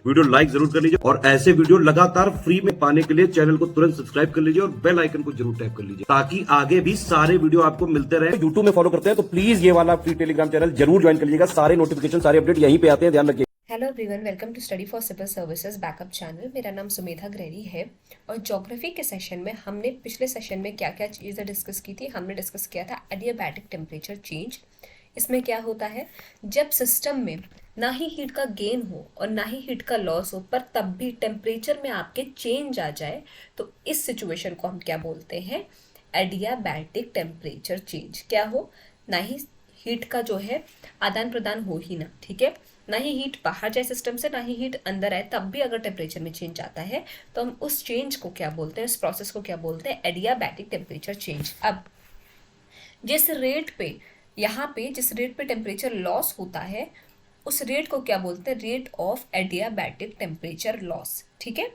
Video like जरूर कर लीजिए और ऐसे वीडियो लगातार फ्री में पाने के लिए चैनल को तुरंत सब्सक्राइब कर लीजिए और बेल आइकन को जरूर टैप कर लीजिए ताकि आगे भी सारे वीडियो आपको मिलते रहे। यूट्यूब में फॉलो करते हैं तो प्लीज ये वाला फ्री टेलीग्राम चैनल जरूर ज्वाइन कर लीजिएगा। सारे नोटिफिकेशन सारे अपडेट यहीं पे आते हैं, ध्यान रखिए। Hello everyone, welcome to study for civil services backup channel. मेरा नाम सुमेधा ग्रेरी है और ज्योग्राफी के सेशन में हमने पिछले सेशन में क्या क्या चीज़ें डिस्कस की थी। हमने डिस्कस किया था एडियाबैटिक टेम्परेचर चेंज। इसमें क्या होता है, जब सिस्टम में ना ही हीट का गेन हो और ना ही हीट का लॉस हो पर तब भी टेम्परेचर में आपके चेंज आ जाए, तो इस सिचुएशन को हम क्या बोलते हैं, एडियाबैटिक टेम्परेचर चेंज। क्या हो, ना ही हीट का जो है आदान प्रदान हो ही ना, ठीक है, ना ही हीट बाहर जाए सिस्टम से, ना ही हीट अंदर आए, तब भी अगर टेम्परेचर में चेंज आता है तो हम उस चेंज को क्या बोलते हैं, उस प्रोसेस को क्या बोलते हैं, एडियाबैटिक टेम्परेचर चेंज। अब जिस रेट पे यहाँ पे जिस रेट पे टेम्परेचर लॉस होता है उस रेट को क्या बोलते हैं, rate of adiabatic temperature loss. ठीक है,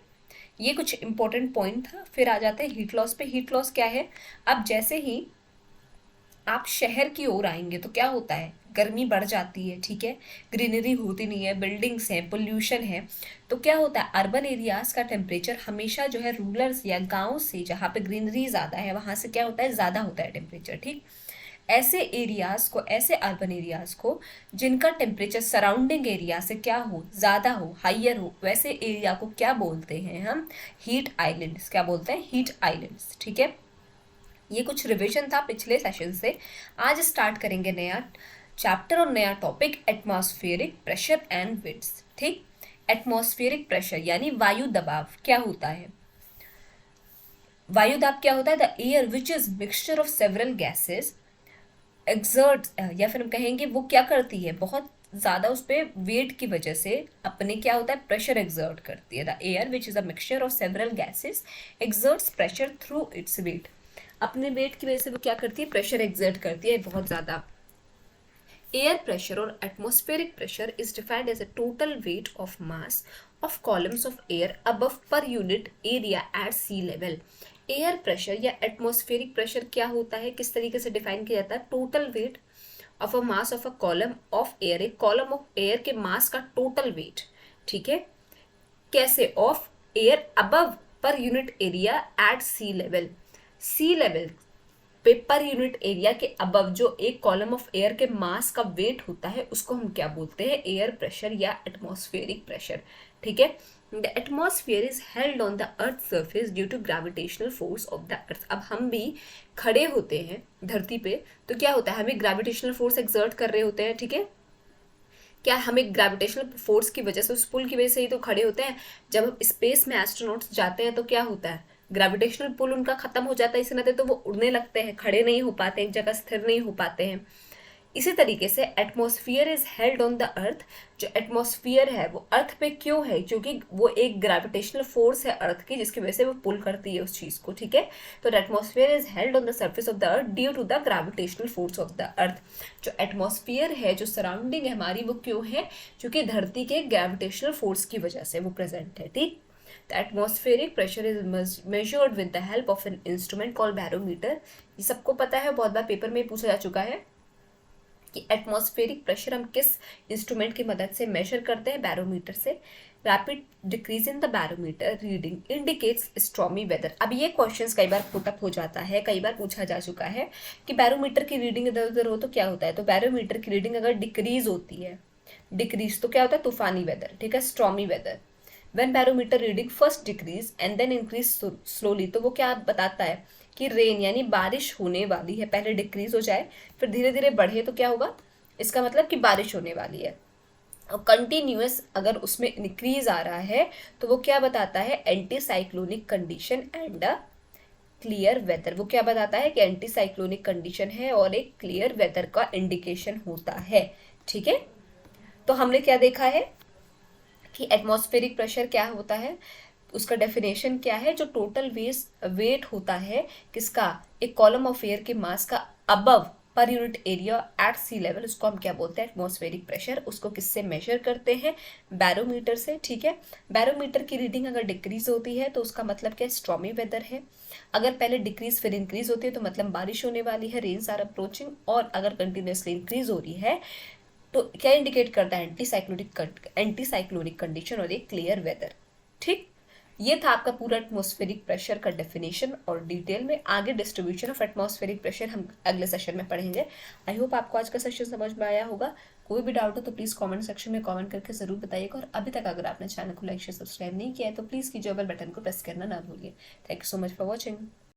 ये कुछ इंपॉर्टेंट पॉइंट था। फिर आ जाते हैं हीट लॉस पे। हीट लॉस क्या है, अब जैसे ही आप शहर की ओर आएंगे तो क्या होता है, गर्मी बढ़ जाती है, ठीक है, ग्रीनरी होती नहीं है, बिल्डिंग्स हैं, पोल्यूशन है, तो क्या होता है, अर्बन एरियाज का टेम्परेचर हमेशा जो है रूरल्स या गांव से जहाँ पे ग्रीनरी ज़्यादा है वहाँ से क्या होता है, ज़्यादा होता है टेम्परेचर। ठीक, ऐसे एरियाज को, ऐसे अर्बन एरियाज को जिनका टेम्परेचर सराउंडिंग एरिया से क्या हो, ज़्यादा हो, हाइयर हो, वैसे एरिया को क्या बोलते हैं हम, हीट आइलैंड्स। क्या बोलते हैं, हीट आइलैंड्स। ठीक है, ये कुछ रिवीजन था पिछले सेशन से। आज स्टार्ट करेंगे नया चैप्टर और नया topic, atmospheric pressure and winds. ठीक, एटमॉस्फेरिक प्रेशर यानी वायु दबाव क्या होता है। वायु दाब क्या होता है, the air which is mixture of several gases exert, या फिर हम कहेंगे वो क्या करती है, बहुत ज़्यादा उस पर वेट की वजह से अपने क्या होता है, प्रेशर एक्सर्ट करती है। The air which is a mixture of several gases exerts pressure through its weight. अपने वेट की वजह से वो क्या करती है, प्रेशर एक्सर्ट करती है बहुत ज़्यादा। एयर प्रेशर और atmospheric pressure is defined as a total weight of mass of columns of air above per unit area at sea level. Air pressure या एटमॉस्फेरिक प्रेशर क्या होता है, किस तरीके से डिफाइन किया जाता है, total weight of a mass of a column of air, एक कॉलम ऑफ एयर के मास का टोटल वेट। ठीक है, कैसे, of air above per unit area at sea level. Sea level पे पर यूनिट एरिया के अबव जो एक कॉलम ऑफ एयर के मास का वेट होता है उसको हम क्या बोलते हैं, एयर प्रेशर या एटमॉस्फेरिक प्रेशर। ठीक है, the atmosphere is held on the earth surface due to gravitational force of the earth. अब हम भी खड़े होते हैं धरती पे तो क्या होता है, हमें ग्रेविटेशनल फोर्स एक्सर्ट कर रहे होते हैं। ठीक है, क्या हमें ग्रेविटेशनल फोर्स की वजह से, उस पुल की वजह से ही तो खड़े होते हैं। जब हम स्पेस में एस्ट्रोनॉट्स जाते हैं तो क्या होता है, ग्रेविटेशनल पुल उनका खत्म हो जाता है, इसी नाते तो वो उड़ने लगते हैं, खड़े नहीं हो पाते, एक जगह स्थिर नहीं हो पाते हैं। इसी तरीके से atmosphere is held on the earth. जो एटमॉस्फेयर है वो अर्थ पे क्यों है, क्योंकि वो एक ग्रेविटेशनल फोर्स है अर्थ की जिसकी वजह से वो पुल करती है उस चीज को। ठीक है, तो atmosphere is held on the surface of the earth due to the gravitational force of the earth. जो एटमॉस्फेयर है, जो सराउंडिंग है हमारी, वो क्यों है, क्योंकि धरती के ग्रेविटेशनल फोर्स की वजह से वो प्रेजेंट है। ठीक, The atmospheric pressure is measured with the help of an instrument called barometer। ये सबको पता है, बहुत बार पेपर में पूछा जा चुका है कि एटमॉस्फेरिक प्रेशर हम किस इंस्ट्रूमेंट की मदद से मेजर करते हैं, बैरोमीटर से। Rapid decrease in the barometer reading indicates stormy weather. अब ये क्वेश्चंस कई बार पुटअप हो जाता है, कई बार पूछा जा चुका है कि बैरोमीटर की रीडिंग इधर उधर हो तो क्या होता है। तो बैरोमीटर की रीडिंग अगर डिक्रीज होती है, डिक्रीज तो क्या होता है, तूफानी वेदर। ठीक है, stormy weather. When barometer reading first decrease and then increase slowly, तो वो क्या बताता है कि रेन यानी बारिश होने वाली है। पहले डिक्रीज हो जाए फिर धीरे धीरे बढ़े तो क्या होगा, इसका मतलब कि बारिश होने वाली है। और कंटिन्यूअस अगर उसमें इंक्रीज आ रहा है तो वो क्या बताता है, anticyclonic condition and a clear weather. वो क्या बताता है कि एंटी साइक्लोनिक कंडीशन है और एक क्लियर वेदर का इंडिकेशन होता है। ठीक है, तो हमने क्या देखा है कि एटमॉस्फेरिक प्रेशर क्या होता है, उसका डेफिनेशन क्या है, जो टोटल वेट होता है किसका, एक कॉलम ऑफ एयर के मास का above per unit area at sea level, उसको हम क्या बोलते हैं, एटमॉस्फेरिक प्रेशर। उसको किससे मेजर करते हैं, बैरोमीटर से। ठीक है, बैरोमीटर की रीडिंग अगर डिक्रीज होती है तो उसका मतलब क्या, स्टॉर्मी वेदर है। अगर पहले डिक्रीज फिर इंक्रीज होती है तो मतलब बारिश होने वाली है, रेन्स आर अप्रोचिंग। और अगर कंटिन्यूसली इंक्रीज हो रही है तो क्या इंडिकेट करता है? एंटी साइक्लोनिक कंडीशन और एक क्लियर वेदर। ठीक, ये था आपका पूरा एटमॉस्फेरिक प्रेशर का डेफिनेशन और डिटेल में। आगे डिस्ट्रीब्यूशन ऑफ एटमॉस्फेरिक प्रेशर हम अगले सेशन में पढ़ेंगे। आई होप आपको आज का सेशन समझ में आया होगा। कोई भी डाउट हो तो प्लीज कमेंट सेक्शन में कमेंट करके जरूर बताइएगा। और अभी तक अगर आपने चैनल को लाइक शेयर सब्सक्राइब नहीं किया है तो प्लीज कीजिए, बेल बटन को प्रेस करना ना भूलिए। Thank you so much for watching.